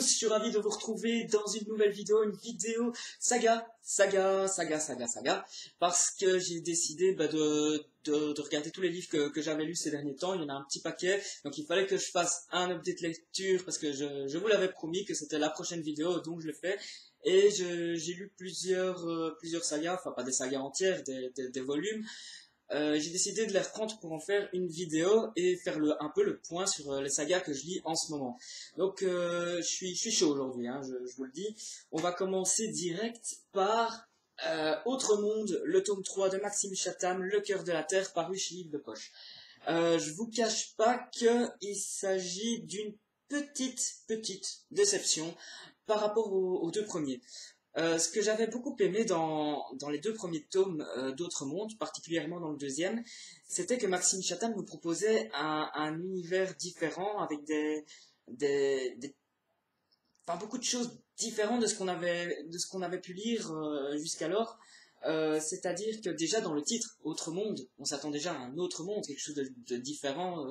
tous, je suis ravi de vous retrouver dans une nouvelle vidéo, une vidéo saga, parce que j'ai décidé de regarder tous les livres que j'avais lus ces derniers temps. Il y en a un petit paquet, donc il fallait que je fasse un update lecture, parce que je vous l'avais promis que c'était la prochaine vidéo, donc je le fais. Et j'ai lu plusieurs sagas, enfin pas des sagas entières, des volumes. J'ai décidé de les reprendre pour en faire une vidéo et faire un peu le point sur les sagas que je lis en ce moment. Donc je suis chaud aujourd'hui, hein, je vous le dis. On va commencer direct par Autre Monde, le tome 3 de Maxime Chatham, Le cœur de la terre, paru chez Livre de Poche. Je vous cache pas qu'il s'agit d'une petite déception par rapport aux deux premiers. Ce que j'avais beaucoup aimé dans les deux premiers tomes d'Autre Monde, particulièrement dans le deuxième, c'était que Maxime Chatham nous proposait un univers différent avec enfin, beaucoup de choses différentes de ce qu'on avait pu lire jusqu'alors. C'est-à-dire que déjà dans le titre Autre Monde, on s'attend déjà à un autre monde, quelque chose de différent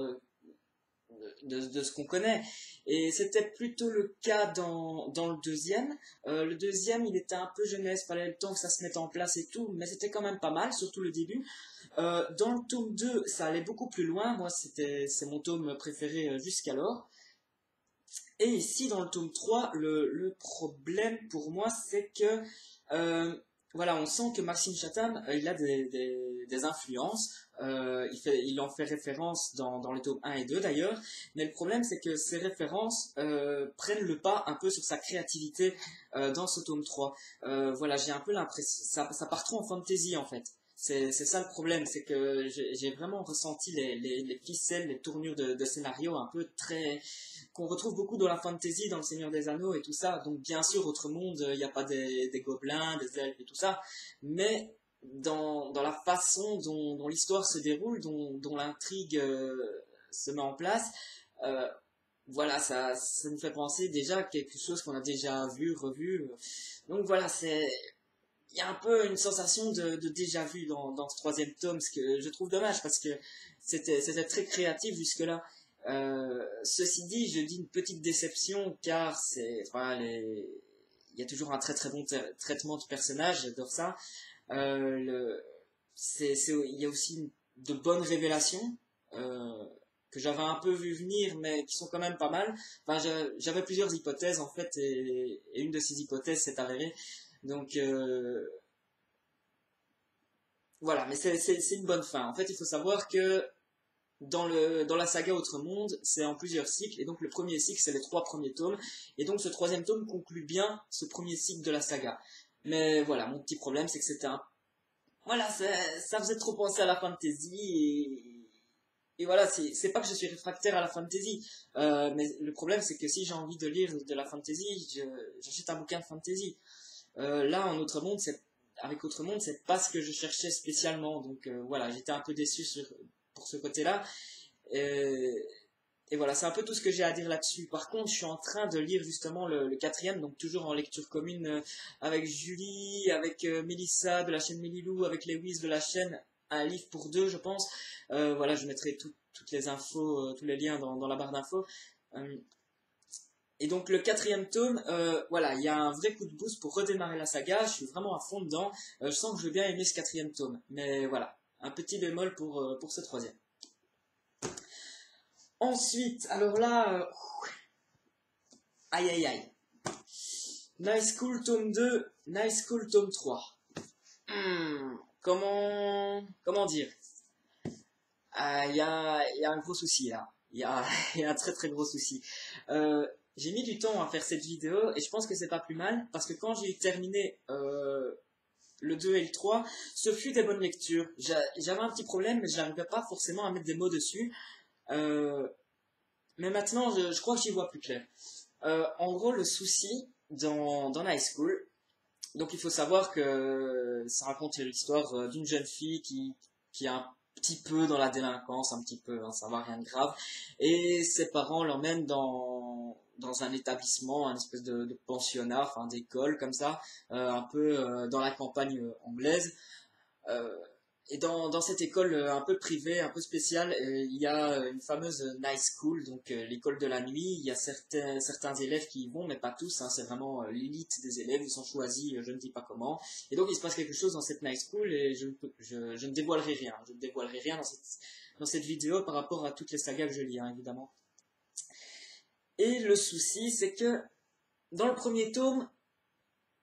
de ce qu'on connaît. Et c'était plutôt le cas dans le deuxième. Le deuxième, il était un peu jeunesse, fallait le temps que ça se mette en place et tout, mais c'était quand même pas mal, surtout le début. Dans le tome 2, ça allait beaucoup plus loin. Moi, c'est mon tome préféré jusqu'alors. Et ici, dans le tome 3, le problème pour moi, c'est que voilà, on sent que Maxime Chatham, il a des influences. Il en fait référence dans les tomes 1 et 2 d'ailleurs. Mais le problème, c'est que ces références prennent le pas un peu sur sa créativité dans ce tome 3. Voilà, j'ai un peu l'impression... Ça part trop en fantasy, en fait. C'est ça le problème, c'est que j'ai vraiment ressenti les ficelles, les tournures de scénario un peu très... qu'on retrouve beaucoup dans la fantasy, dans le Seigneur des Anneaux et tout ça. Donc bien sûr, Autre Monde, il n'y a pas des gobelins, des elfes et tout ça, mais dans la façon dont l'histoire se déroule, dont l'intrigue se met en place, voilà, ça nous fait penser déjà à quelque chose qu'on a déjà vu, revu. Donc voilà, il y a un peu une sensation de déjà vu dans ce troisième tome, ce que je trouve dommage parce que c'était très créatif jusque-là. Ceci dit, je dis une petite déception car il y a toujours un très bon traitement de personnage, j'adore ça. Il y a aussi de bonnes révélations que j'avais un peu vu venir, mais qui sont quand même pas mal. Enfin, j'avais plusieurs hypothèses en fait, et une de ces hypothèses s'est avérée. Donc voilà, mais c'est une bonne fin. En fait, il faut savoir que dans la saga Autre Monde, c'est en plusieurs cycles, et donc le premier cycle, c'est les 3 premiers tomes, et donc ce troisième tome conclut bien ce premier cycle de la saga. Mais voilà, mon petit problème, c'est que c'était voilà, ça faisait trop penser à la fantasy, et voilà, c'est pas que je suis réfractaire à la fantasy, mais le problème, c'est que si j'ai envie de lire de la fantasy, j'achète un bouquin de fantasy. Là, avec Autre Monde, c'est pas ce que je cherchais spécialement. Donc voilà, j'étais un peu déçu pour ce côté-là. Et voilà, c'est un peu tout ce que j'ai à dire là-dessus. Par contre, je suis en train de lire justement le quatrième, donc toujours en lecture commune avec Julie, avec Mélissa de la chaîne Mélilou, avec Lewis de la chaîne Un livre pour deux, je pense. Voilà, je mettrai toutes les infos, tous les liens dans la barre d'infos. Et donc le quatrième tome, voilà, il y a un vrai coup de boost pour redémarrer la saga, je suis vraiment à fond dedans, je sens que je vais bien aimer ce quatrième tome, mais voilà, un petit bémol pour ce troisième. Ensuite, alors là, aïe, Nice School tome 2, Nice School tome 3. Comment dire? Il y a un gros souci là, il y a un très gros souci. J'ai mis du temps à faire cette vidéo et je pense que c'est pas plus mal parce que quand j'ai terminé le 2 et le 3, ce fut des bonnes lectures. J'avais un petit problème mais je n'arrivais pas forcément à mettre des mots dessus. Mais maintenant je crois que j'y vois plus clair. En gros le souci dans High School, donc il faut savoir que ça raconte l'histoire d'une jeune fille qui a un petit peu dans la délinquance, un petit peu, hein, ça va, rien de grave, et ses parents l'emmènent dans un établissement, un espèce de pensionnat, enfin d'école comme ça, un peu dans la campagne anglaise. Et dans cette école un peu privée, un peu spéciale, il y a une fameuse night school, donc l'école de la nuit. Il y a certains élèves qui y vont, mais pas tous, hein, c'est vraiment l'élite des élèves, ils sont choisis, je ne dis pas comment. Et donc il se passe quelque chose dans cette night school et je ne dévoilerai rien. Je ne dévoilerai rien dans cette vidéo par rapport à toutes les sagas que je lis, hein, évidemment. Et le souci, c'est que dans le premier tome,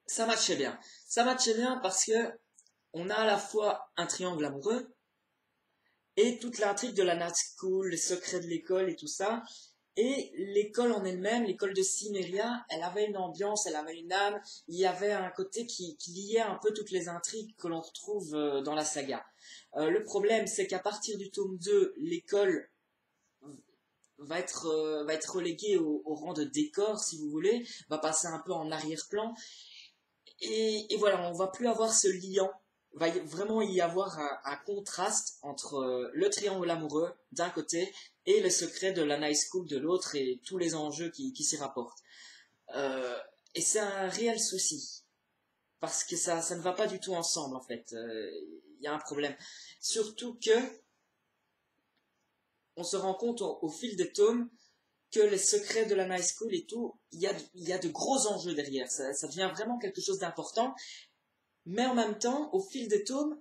ça matchait bien. Ça matchait bien parce que on a à la fois un triangle amoureux et toute l'intrigue de la night school, les secrets de l'école et tout ça. Et l'école en elle-même, l'école de Cimmeria, elle avait une ambiance, elle avait une âme, il y avait un côté qui liait un peu toutes les intrigues que l'on retrouve dans la saga. Le problème, c'est qu'à partir du tome 2, l'école va être reléguée au rang de décor, si vous voulez, va passer un peu en arrière-plan. Et voilà, on va plus avoir ce liant. Va vraiment y avoir un contraste entre le triangle amoureux d'un côté et les secrets de la night school de l'autre et tous les enjeux qui s'y rapportent. Euh, et c'est un réel souci parce que ça ne va pas du tout ensemble en fait. Il y a un problème. Surtout que on se rend compte au fil des tomes que les secrets de la night school et tout, il y a de gros enjeux derrière. Ça devient vraiment quelque chose d'important. Mais en même temps, au fil des tomes,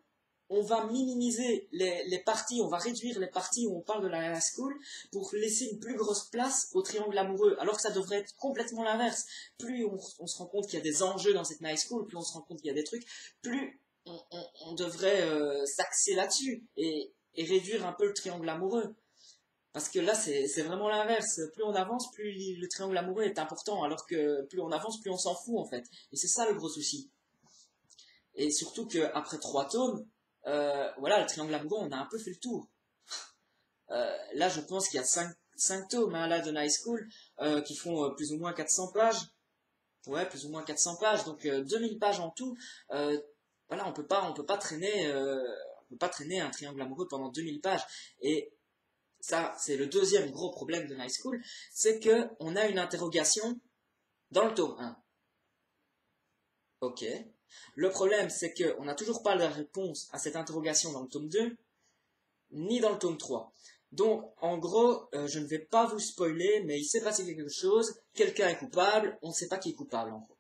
on va minimiser les parties, on va réduire les parties où on parle de la high school pour laisser une plus grosse place au triangle amoureux, alors que ça devrait être complètement l'inverse. Plus on se rend compte qu'il y a des enjeux dans cette high school, plus on se rend compte qu'il y a des trucs, plus on devrait s'axer là-dessus et réduire un peu le triangle amoureux. Parce que là, c'est vraiment l'inverse. Plus on avance, plus le triangle amoureux est important, alors que plus on avance, plus on s'en fout en fait. Et c'est ça le gros souci. Et surtout qu'après 3 tomes, voilà, le triangle amoureux, on a un peu fait le tour. Là, je pense qu'il y a 5 tomes hein, là, de Night School qui font plus ou moins 400 pages. Ouais, plus ou moins 400 pages, donc 2000 pages en tout. Voilà, on peut pas traîner un triangle amoureux pendant 2000 pages. Et ça, c'est le deuxième gros problème de Night School, c'est que on a une interrogation dans le tome 1. Ok. Le problème, c'est qu'on n'a toujours pas la réponse à cette interrogation dans le tome 2, ni dans le tome 3. Donc, en gros, je ne vais pas vous spoiler, mais il s'est passé quelque chose, quelqu'un est coupable, on ne sait pas qui est coupable, en gros.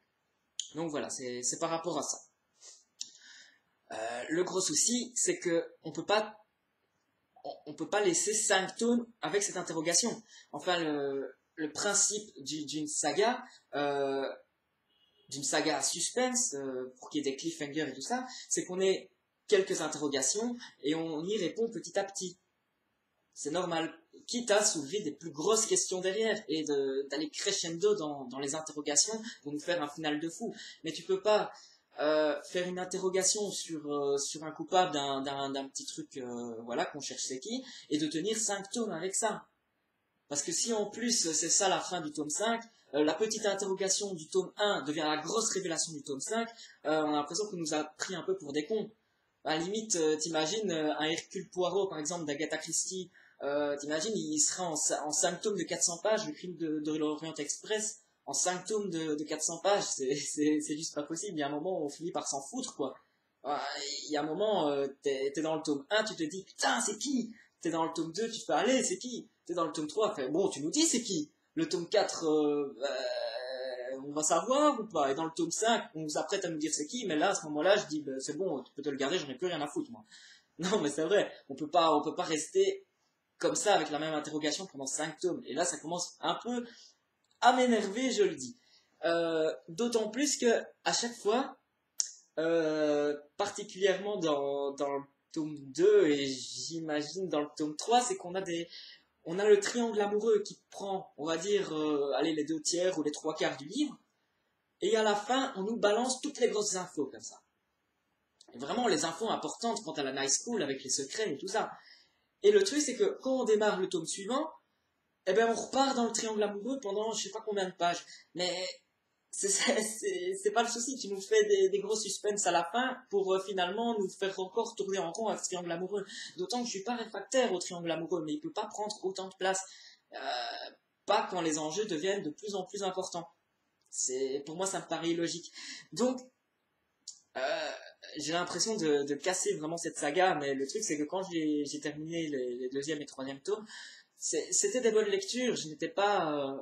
Donc voilà, c'est par rapport à ça. Le gros souci, c'est que on peut pas laisser 5 tomes avec cette interrogation. Enfin, le principe d'une saga, à suspense, pour qu'il y ait des cliffhangers et tout ça, c'est qu'on ait quelques interrogations et on y répond petit à petit. C'est normal, quitte à soulever des plus grosses questions derrière et d'aller crescendo dans les interrogations pour nous faire un final de fou. Mais tu peux pas faire une interrogation sur un coupable d'un petit truc voilà, qu'on cherche c'est qui, et de tenir 5 tomes avec ça. Parce que si en plus c'est ça la fin du tome 5, la petite interrogation du tome 1 devient la grosse révélation du tome 5, on a l'impression qu'on nous a pris un peu pour des cons. À la limite, t'imagines un Hercule Poirot par exemple d'Agatha Christie, t'imagines il serait en 5 tomes de 400 pages, le crime de l'Orient Express, en 5 tomes de 400 pages, c'est juste pas possible. Il y a un moment où on finit par s'en foutre quoi. Il y a un moment, t'es dans le tome 1, tu te dis putain c'est qui? T'es dans le tome 2, tu fais allez c'est qui? T'es dans le tome 3, fait bon tu nous dis c'est qui? Le tome 4, on va savoir ou pas? Et dans le tome 5, on s'apprête à nous dire c'est qui, mais là à ce moment-là je dis bah, c'est bon, tu peux te le garder, j'en ai plus rien à foutre moi. Non mais c'est vrai, on peut pas rester comme ça avec la même interrogation pendant 5 tomes. Et là ça commence un peu à m'énerver, je le dis. D'autant plus que à chaque fois, particulièrement dans le tome 2 et j'imagine dans le tome 3, c'est qu'on a le triangle amoureux qui prend, on va dire, allez, les 2 tiers ou les 3 quarts du livre, et à la fin, on nous balance toutes les grosses infos comme ça. Et vraiment, les infos importantes quant à la night school avec les secrets et tout ça. Et le truc, c'est que quand on démarre le tome suivant, eh ben, on repart dans le triangle amoureux pendant je sais pas combien de pages. Mais c'est pas le souci, tu nous fais des gros suspens à la fin pour finalement nous faire encore tourner en rond avec ce triangle amoureux. D'autant que je suis pas réfractaire au triangle amoureux, mais il peut pas prendre autant de place. Pas quand les enjeux deviennent de plus en plus importants. Pour moi, ça me paraît illogique. Donc, j'ai l'impression de casser vraiment cette saga, mais le truc c'est que quand j'ai terminé les deuxième et troisième tomes, c'était des bonnes lectures, je n'étais pas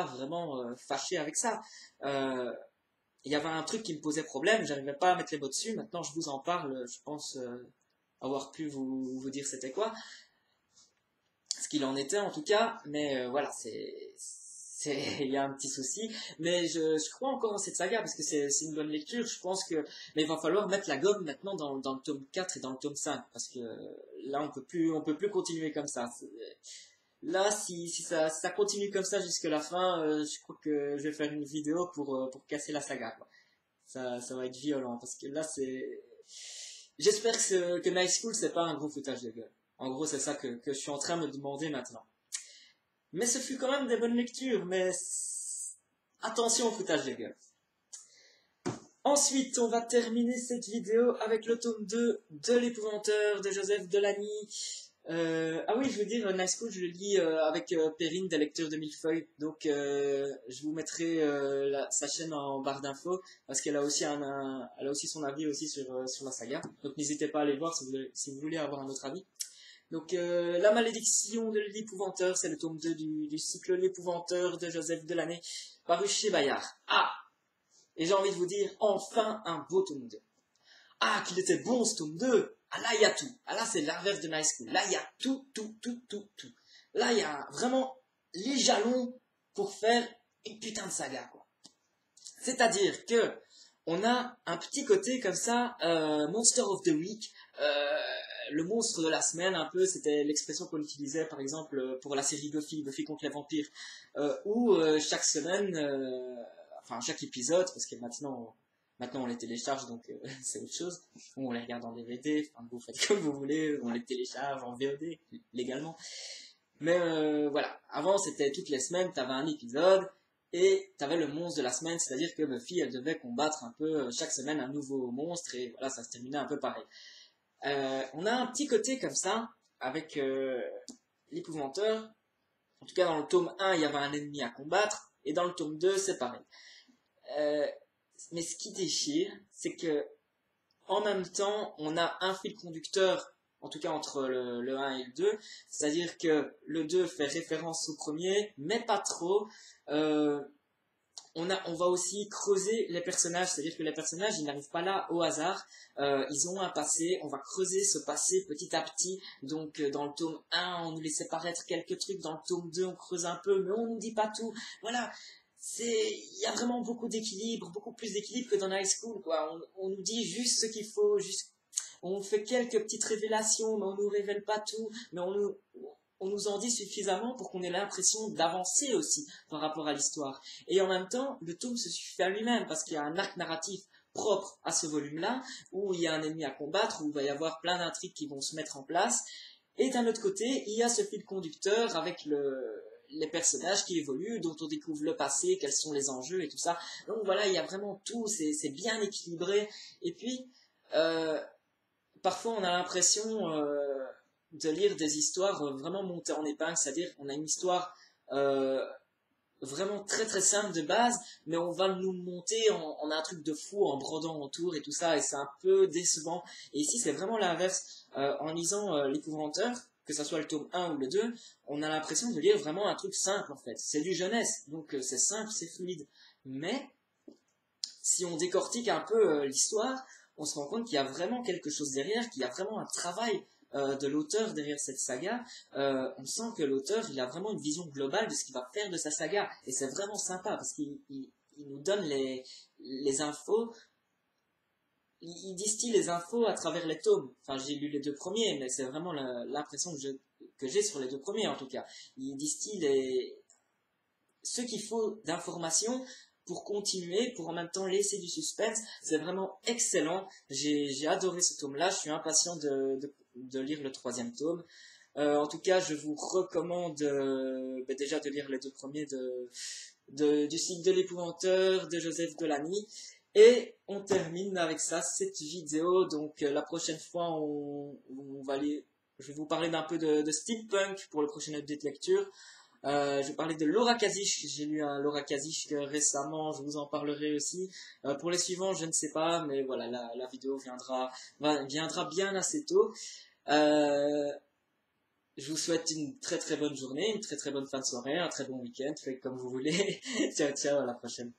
vraiment fâché avec ça. Euh, il y avait un truc qui me posait problème, j'arrivais pas à mettre les mots dessus, maintenant je vous en parle, je pense avoir pu vous dire c'était quoi, ce qu'il en était en tout cas, mais voilà, il y a un petit souci, mais je crois encore en cette saga parce que c'est une bonne lecture, je pense que, mais il va falloir mettre la gomme maintenant dans le tome 4 et dans le tome 5 parce que là on peut plus continuer comme ça. Là, si ça continue comme ça jusqu'à la fin, je crois que je vais faire une vidéo pour casser la saga, quoi. Ça va être violent parce que là c'est. J'espère que Night School c'est pas un gros foutage de gueule. En gros, c'est ça que je suis en train de me demander maintenant. Mais ce fut quand même des bonnes lectures, mais attention au foutage de gueule. Ensuite, on va terminer cette vidéo avec le tome 2 de l'épouvanteur de Joseph Delany. Ah oui, je veux dire, Night School, je le lis avec Perrine des lecteurs de Millefeuille. Donc, je vous mettrai sa chaîne en barre d'infos parce qu'elle a aussi elle a aussi son avis aussi sur la saga. Donc, n'hésitez pas à aller le voir si vous voulez avoir un autre avis. Donc, La malédiction de l'épouvanteur, c'est le tome 2 du cycle L'épouvanteur de Joseph Delany, paru chez Bayard. Ah! Et j'ai envie de vous dire, enfin un beau tome 2. Ah, qu'il était bon ce tome 2! Ah là, il y a tout. Ah là, c'est l'inverse de Night School. Là, il y a tout. Là, il y a vraiment les jalons pour faire une putain de saga, quoi. C'est-à-dire que on a un petit côté comme ça, Monster of the Week, le monstre de la semaine, un peu, c'était l'expression qu'on utilisait, par exemple, pour la série Buffy contre les vampires, où chaque semaine, enfin chaque épisode, parce que maintenant on les télécharge, donc c'est autre chose. On les regarde en DVD, enfin, vous faites comme vous voulez, on les télécharge en VOD, légalement. Mais voilà, avant c'était toutes les semaines, t'avais un épisode, et t'avais le monstre de la semaine, c'est-à-dire que Buffy, elle devait combattre un peu chaque semaine un nouveau monstre, et voilà, ça se terminait un peu pareil. On a un petit côté comme ça, avec l'épouvanteur. En tout cas, dans le tome 1, il y avait un ennemi à combattre, et dans le tome 2, c'est pareil. Mais ce qui déchire, c'est que en même temps, on a un fil conducteur, en tout cas entre le 1 et le 2, c'est-à-dire que le 2 fait référence au premier, mais pas trop. On va aussi creuser les personnages, c'est-à-dire que les personnages, ils n'arrivent pas là au hasard, ils ont un passé, on va creuser ce passé petit à petit, donc dans le tome 1, on nous laissait paraître quelques trucs, dans le tome 2, on creuse un peu, mais on nous dit pas tout, voilà. Il y a vraiment beaucoup d'équilibre, beaucoup plus d'équilibre que dans High School, quoi. On nous dit juste ce qu'il faut, on fait quelques petites révélations, mais on nous révèle pas tout, mais on nous en dit suffisamment pour qu'on ait l'impression d'avancer aussi par rapport à l'histoire. Et en même temps, le tome se suffit à lui-même, parce qu'il y a un arc narratif propre à ce volume-là, où il y a un ennemi à combattre, où il va y avoir plein d'intrigues qui vont se mettre en place. Et d'un autre côté, il y a ce fil conducteur avec les personnages qui évoluent, dont on découvre le passé, quels sont les enjeux et tout ça. Donc voilà, il y a vraiment tout, c'est bien équilibré. Et puis, parfois on a l'impression de lire des histoires vraiment montées en épingle, c'est-à-dire qu'on a une histoire vraiment très très simple de base, mais on va nous monter en un truc de fou, en brodant autour et tout ça, et c'est un peu décevant. Et ici c'est vraiment l'inverse. En lisant l'épouvanteur, que ce soit le tome 1 ou le 2, on a l'impression de lire vraiment un truc simple en fait. C'est du jeunesse, donc c'est simple, c'est fluide. Mais si on décortique un peu l'histoire, on se rend compte qu'il y a vraiment quelque chose derrière, qu'il y a vraiment un travail de l'auteur derrière cette saga. On sent que l'auteur, il a vraiment une vision globale de ce qu'il va faire de sa saga. Et c'est vraiment sympa, parce qu'il nous donne les infos. Il distille les infos à travers les tomes. Enfin, j'ai lu les deux premiers, mais c'est vraiment l'impression que j'ai sur les deux premiers, en tout cas. Il distille ce qu'il faut d'informations pour continuer, pour en même temps laisser du suspense. C'est vraiment excellent. J'ai adoré ce tome-là. Je suis impatient de lire le troisième tome. En tout cas, je vous recommande déjà de lire les deux premiers du cycle de l'épouvanteur de Joseph Delany. Et on termine avec ça, cette vidéo. Donc la prochaine fois, je vais vous parler d'un peu de steampunk pour le prochain update lecture. Je parlais de Laura Kazich, j'ai lu un Laura Kazich récemment, je vous en parlerai aussi. Pour les suivants, je ne sais pas, mais voilà, la vidéo viendra bien assez tôt. Euh, je vous souhaite une très très bonne journée, une très très bonne fin de soirée, un très bon week-end, faites comme vous voulez. Ciao ciao, à la prochaine.